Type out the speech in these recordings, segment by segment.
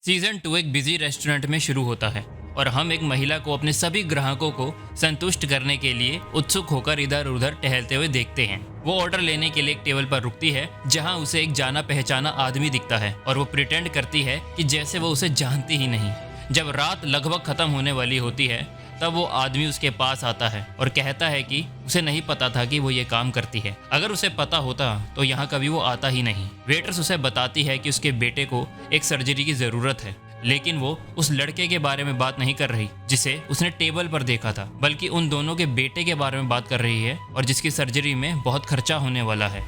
Season 2 एक busy restaurant में शुरू होता है और हम एक महिला को अपने सभी ग्राहकों को संतुष्ट करने के लिए उत्सुक होकर इधर उधर टहलते हुए देखते हैं। वो ऑर्डर लेने के लिए एक टेबल पर रुकती है जहां उसे एक जाना पहचाना आदमी दिखता है और वो प्रिटेंड करती है कि जैसे वो उसे जानती ही नहीं। जब रात लगभग खत्म होने वाली होती है तब वो आदमी उसके पास आता है और कहता है कि उसे नहीं पता था कि वो ये काम करती है। अगर उसे पता होता तो यहाँ कभी वो आता ही नहीं। वेटर्स उसे बताती है कि उसके बेटे को एक सर्जरी की ज़रूरत है, लेकिन वो उस लड़के के बारे में बात नहीं कर रही जिसे उसने टेबल पर देखा था, बल्कि उन दोनों के बेटे के बारे में बात कर रही है और जिसकी सर्जरी में बहुत खर्चा होने वाला है।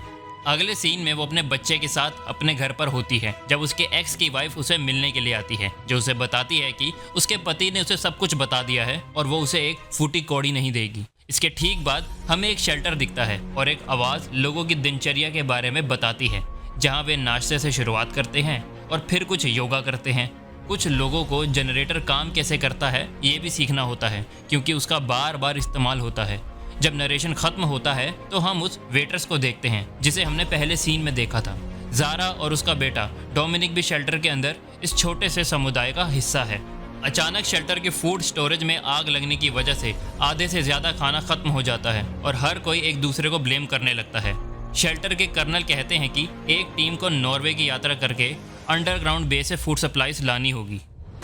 अगले सीन में वो अपने बच्चे के साथ अपने घर पर होती है जब उसके एक्स की वाइफ उसे मिलने के लिए आती है, जो उसे बताती है कि उसके पति ने उसे सब कुछ बता दिया है और वो उसे एक फूटी कौड़ी नहीं देगी। इसके ठीक बाद हमें एक शेल्टर दिखता है और एक आवाज़ लोगों की दिनचर्या के बारे में बताती है, जहाँ वे नाश्ते से शुरुआत करते हैं और फिर कुछ योगा करते हैं। कुछ लोगों को जनरेटर काम कैसे करता है ये भी सीखना होता है क्योंकि उसका बार बार इस्तेमाल होता है। जब नरेशन खत्म होता है तो हम उस वेटर्स को देखते हैं जिसे हमने पहले सीन में देखा था। ज़ारा और उसका बेटा डोमिनिक भी शेल्टर के अंदर इस छोटे से समुदाय का हिस्सा है। अचानक शेल्टर के फूड स्टोरेज में आग लगने की वजह से आधे से ज़्यादा खाना खत्म हो जाता है और हर कोई एक दूसरे को ब्लेम करने लगता है। शेल्टर के कर्नल कहते हैं कि एक टीम को नॉर्वे की यात्रा करके अंडरग्राउंड बेस से फूड सप्लाईज लानी होगी।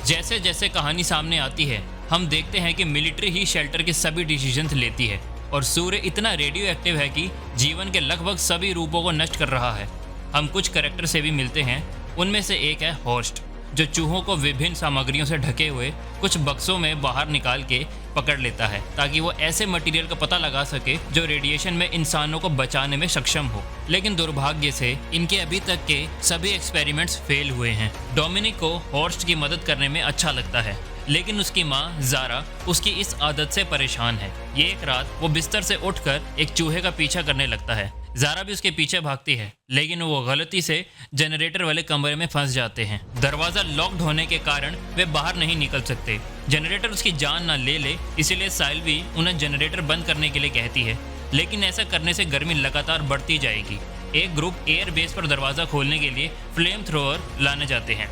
जैसे जैसे कहानी सामने आती है हम देखते हैं कि मिलिट्री ही शेल्टर के सभी डिसीजंस लेती है और सूर्य इतना रेडियो एक्टिव है कि जीवन के लगभग सभी रूपों को नष्ट कर रहा है। हम कुछ कैरेक्टर से भी मिलते हैं, उनमें से एक है हॉर्स्ट, जो चूहों को विभिन्न सामग्रियों से ढके हुए कुछ बक्सों में बाहर निकाल के पकड़ लेता है ताकि वो ऐसे मटेरियल का पता लगा सके जो रेडिएशन में इंसानों को बचाने में सक्षम हो। लेकिन दुर्भाग्य से इनके अभी तक के सभी एक्सपेरिमेंट्स फेल हुए हैं। डोमिनिक को हॉर्स्ट की मदद करने में अच्छा लगता है, लेकिन उसकी माँ ज़ारा उसकी इस आदत से परेशान है। ये एक रात वो बिस्तर से उठकर एक चूहे का पीछा करने लगता है। ज़ारा भी उसके पीछे भागती है, लेकिन वो गलती से जनरेटर वाले कमरे में फंस जाते हैं। दरवाज़ा लॉक्ड होने के कारण वे बाहर नहीं निकल सकते। जनरेटर उसकी जान ना ले ले, इसीलिए साइल्वी उन्हें जनरेटर बंद करने के लिए कहती है, लेकिन ऐसा करने से गर्मी लगातार बढ़ती जाएगी। एक ग्रुप एयर बेस पर दरवाज़ा खोलने के लिए फ्लेम थ्रोअर लाने जाते हैं,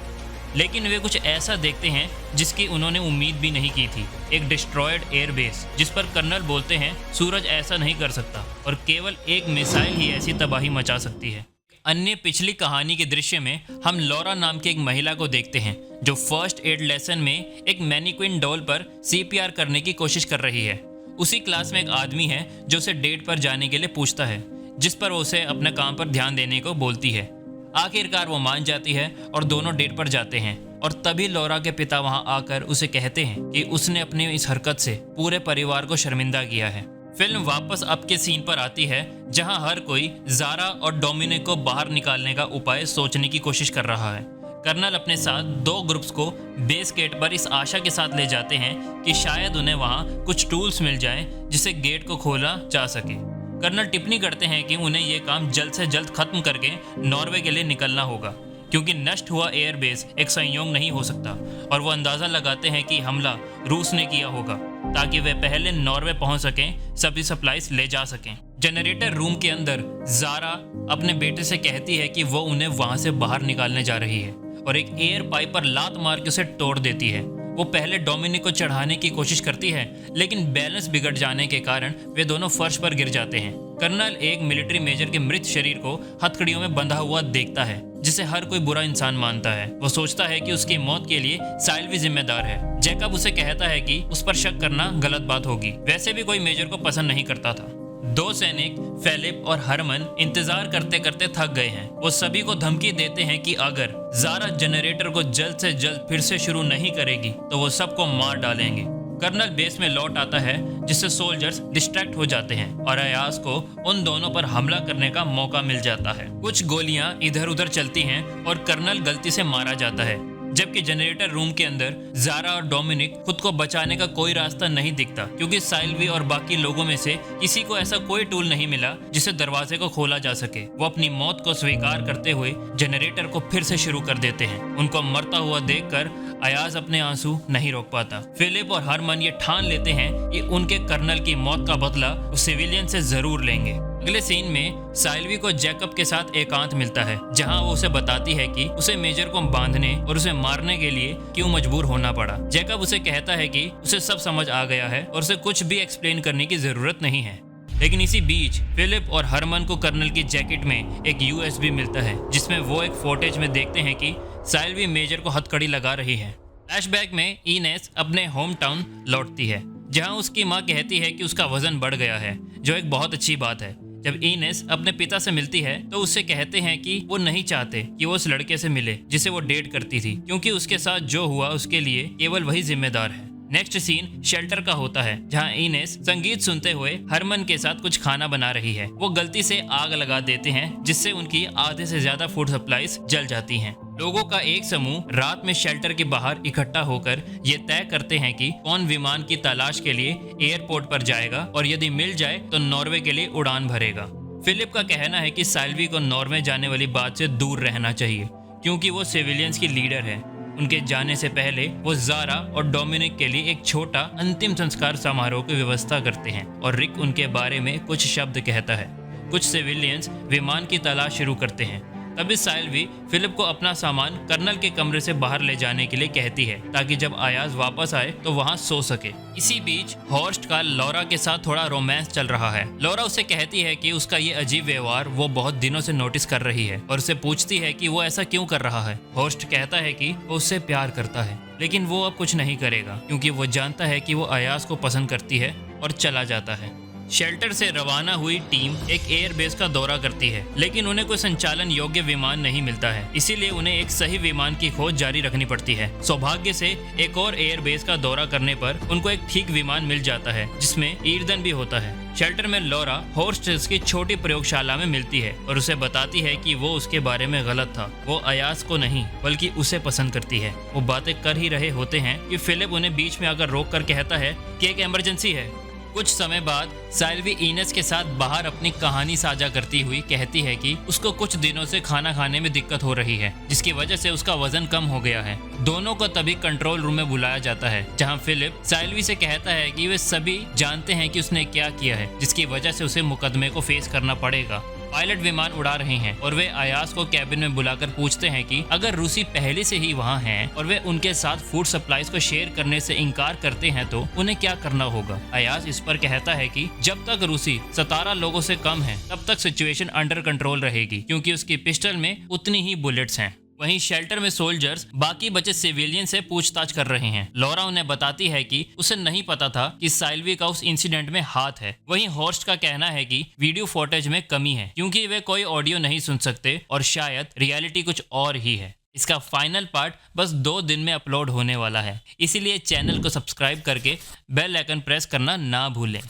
लेकिन वे कुछ ऐसा देखते हैं जिसकी उन्होंने उम्मीद भी नहीं की थी। एक डिस्ट्रॉयड एयरबेस जिस पर कर्नल बोलते हैं सूरज ऐसा नहीं कर सकता और केवल एक मिसाइल ही ऐसी तबाही मचा सकती है। अन्य पिछली कहानी के दृश्य में हम लॉरा नाम की एक महिला को देखते हैं जो फर्स्ट एड लेसन में एक मैनिक्विन डॉल पर सीपीआर करने की कोशिश कर रही है। उसी क्लास में एक आदमी है जो उसे डेट पर जाने के लिए पूछता है, जिस पर वो उसे अपने काम पर ध्यान देने को बोलती है। आखिरकार वो मान जाती है और दोनों डेट पर जाते हैं और तभी लॉरा के पिता वहां आकर उसे कहते हैं कि उसने अपनी इस हरकत से पूरे परिवार को शर्मिंदा किया है। फिल्म वापस अब के सीन पर आती है जहां हर कोई ज़ारा और डोमिनिक को बाहर निकालने का उपाय सोचने की कोशिश कर रहा है। कर्नल अपने साथ दो ग्रुप्स को बेस गेट पर इस आशा के साथ ले जाते हैं कि शायद उन्हें वहां कुछ टूल्स मिल जाएं जिससे गेट को खोला जा सके। कर्नल टिप्पणी करते हैं कि उन्हें यह काम जल्द से जल्द खत्म करके नॉर्वे के लिए निकलना होगा क्योंकि नष्ट हुआ एयरबेस एक संयोग नहीं हो सकता, और वो अंदाज़ा लगाते हैं कि हमला रूस ने किया होगा ताकि वे पहले नॉर्वे पहुंच सकें, सभी सप्लाईज ले जा सकें। जनरेटर रूम के अंदर ज़ारा अपने बेटे से कहती है कि वो उन्हें वहां से बाहर निकालने जा रही है और एक एयर पाइप पर लात मार के उसे तोड़ देती है। वो पहले डोमिनिक को चढ़ाने की कोशिश करती है, लेकिन बैलेंस बिगड़ जाने के कारण वे दोनों फर्श पर गिर जाते हैं। कर्नल एक मिलिट्री मेजर के मृत शरीर को हथकड़ियों में बंधा हुआ देखता है, जिसे हर कोई बुरा इंसान मानता है। वो सोचता है कि उसकी मौत के लिए साइल्वी जिम्मेदार है। जैकब उसे कहता है कि उस पर शक करना गलत बात होगी, वैसे भी कोई मेजर को पसंद नहीं करता था। दो सैनिक फेलिप और हरमन इंतजार करते करते थक गए हैं। वो सभी को धमकी देते हैं कि अगर ज़ारा जनरेटर को जल्द से जल्द फिर से शुरू नहीं करेगी तो वो सबको मार डालेंगे। कर्नल बेस में लौट आता है जिससे सोल्जर्स डिस्ट्रैक्ट हो जाते हैं और अयाज को उन दोनों पर हमला करने का मौका मिल जाता है। कुछ गोलियां इधर उधर चलती हैं और कर्नल गलती से मारा जाता है, जबकि जनरेटर रूम के अंदर ज़ारा और डोमिनिक खुद को बचाने का कोई रास्ता नहीं दिखता क्योंकि साइल्वी और बाकी लोगों में से किसी को ऐसा कोई टूल नहीं मिला जिससे दरवाजे को खोला जा सके। वो अपनी मौत को स्वीकार करते हुए जनरेटर को फिर से शुरू कर देते हैं। उनको मरता हुआ देखकर अयाज अपने आंसू नहीं रोक पाता। फिलिप और हरमन ये ठान लेते हैं कि उनके कर्नल की मौत का बदला वो सिविलियन से जरूर लेंगे। अगले सीन में साइल्वी को जैकब के साथ एकांत मिलता है, जहां वो उसे बताती है कि उसे मेजर को बांधने और उसे मारने के लिए क्यों मजबूर होना पड़ा। जैकब उसे कहता है कि उसे सब समझ आ गया है और उसे कुछ भी एक्सप्लेन करने की जरूरत नहीं है। लेकिन इसी बीच फिलिप और हरमन को कर्नल की जैकेट में एक यूएसबी मिलता है, जिसमें वो एक फुटेज में देखते हैं कि साइल्वी मेजर को हथकड़ी लगा रही है। फ्लैशबैक में इनेस अपने होम टाउन लौटती है, जहां उसकी मां कहती है कि उसका वजन बढ़ गया है, जो एक बहुत अच्छी बात है। जब इनेस अपने पिता से मिलती है तो उससे कहते हैं कि वो नहीं चाहते कि वो उस लड़के से मिले जिसे वो डेट करती थी, क्योंकि उसके साथ जो हुआ उसके लिए केवल वही जिम्मेदार है। नेक्स्ट सीन शेल्टर का होता है, जहां इनेस संगीत सुनते हुए हरमन के साथ कुछ खाना बना रही है। वो गलती से आग लगा देते हैं, जिससे उनकी आधे से ज्यादा फूड सप्लाईज जल जाती हैं। लोगों का एक समूह रात में शेल्टर के बाहर इकट्ठा होकर ये तय करते हैं कि कौन विमान की तलाश के लिए एयरपोर्ट पर जाएगा और यदि मिल जाए तो नॉर्वे के लिए उड़ान भरेगा। फिलिप का कहना है कि साइल्वी को नॉर्वे जाने वाली बात से दूर रहना चाहिए, क्योंकि वो सिविलियंस की लीडर है। उनके जाने से पहले वो ज़ारा और डोमिनिक के लिए एक छोटा अंतिम संस्कार समारोह की व्यवस्था करते हैं और रिक उनके बारे में कुछ शब्द कहता है। कुछ सिविलियंस विमान की तलाश शुरू करते हैं। तभी साइल्वी फिलिप को अपना सामान कर्नल के कमरे से बाहर ले जाने के लिए कहती है, ताकि जब अयाज वापस आए तो वहां सो सके। इसी बीच हॉर्स्ट का लॉरा के साथ थोड़ा रोमांस चल रहा है। लॉरा उसे कहती है कि उसका ये अजीब व्यवहार वो बहुत दिनों से नोटिस कर रही है और उसे पूछती है कि वो ऐसा क्यों कर रहा है। हॉर्स्ट कहता है कि वो उससे प्यार करता है, लेकिन वो अब कुछ नहीं करेगा, क्योंकि वो जानता है कि वो अयाज को पसंद करती है, और चला जाता है। शेल्टर से रवाना हुई टीम एक एयरबेस का दौरा करती है, लेकिन उन्हें कोई संचालन योग्य विमान नहीं मिलता है, इसीलिए उन्हें एक सही विमान की खोज जारी रखनी पड़ती है। सौभाग्य से एक और एयरबेस का दौरा करने पर उनको एक ठीक विमान मिल जाता है, जिसमें ईंधन भी होता है। शेल्टर में लॉरा हॉर्स्ट की छोटी प्रयोगशाला में मिलती है और उसे बताती है कि वो उसके बारे में गलत था। वो अयाज को नहीं बल्कि उसे पसंद करती है। वो बातें कर ही रहे होते हैं कि फिलिप उन्हें बीच में आकर रोक कर कहता है कि एक इमरजेंसी है। कुछ समय बाद साइल्वी इनेस के साथ बाहर अपनी कहानी साझा करती हुई कहती है कि उसको कुछ दिनों से खाना खाने में दिक्कत हो रही है, जिसकी वजह से उसका वजन कम हो गया है। दोनों को तभी कंट्रोल रूम में बुलाया जाता है, जहां फिलिप साइल्वी से कहता है कि वे सभी जानते हैं कि उसने क्या किया है, जिसकी वजह से उसे मुकदमे को फेस करना पड़ेगा। पायलट विमान उड़ा रहे हैं और वे अयाज को कैबिन में बुलाकर पूछते हैं कि अगर रूसी पहले से ही वहां हैं और वे उनके साथ फूड सप्लाईज को शेयर करने से इनकार करते हैं तो उन्हें क्या करना होगा। अयाज इस पर कहता है कि जब तक रूसी 17 लोगों से कम है तब तक सिचुएशन अंडर कंट्रोल रहेगी, क्योंकि उसकी पिस्टल में उतनी ही बुलेट्स हैं। वहीं शेल्टर में सोल्जर्स बाकी बचे सिविलियन से पूछताछ कर रहे हैं। लॉरा उन्हें बताती है कि उसे नहीं पता था कि साइल्वी का उस इंसिडेंट में हाथ है। वहीं हॉर्स्ट का कहना है कि वीडियो फुटेज में कमी है, क्योंकि वे कोई ऑडियो नहीं सुन सकते और शायद रियलिटी कुछ और ही है। इसका फाइनल पार्ट बस 2 दिन में अपलोड होने वाला है, इसीलिए चैनल को सब्सक्राइब करके बेल आइकन प्रेस करना ना भूलें।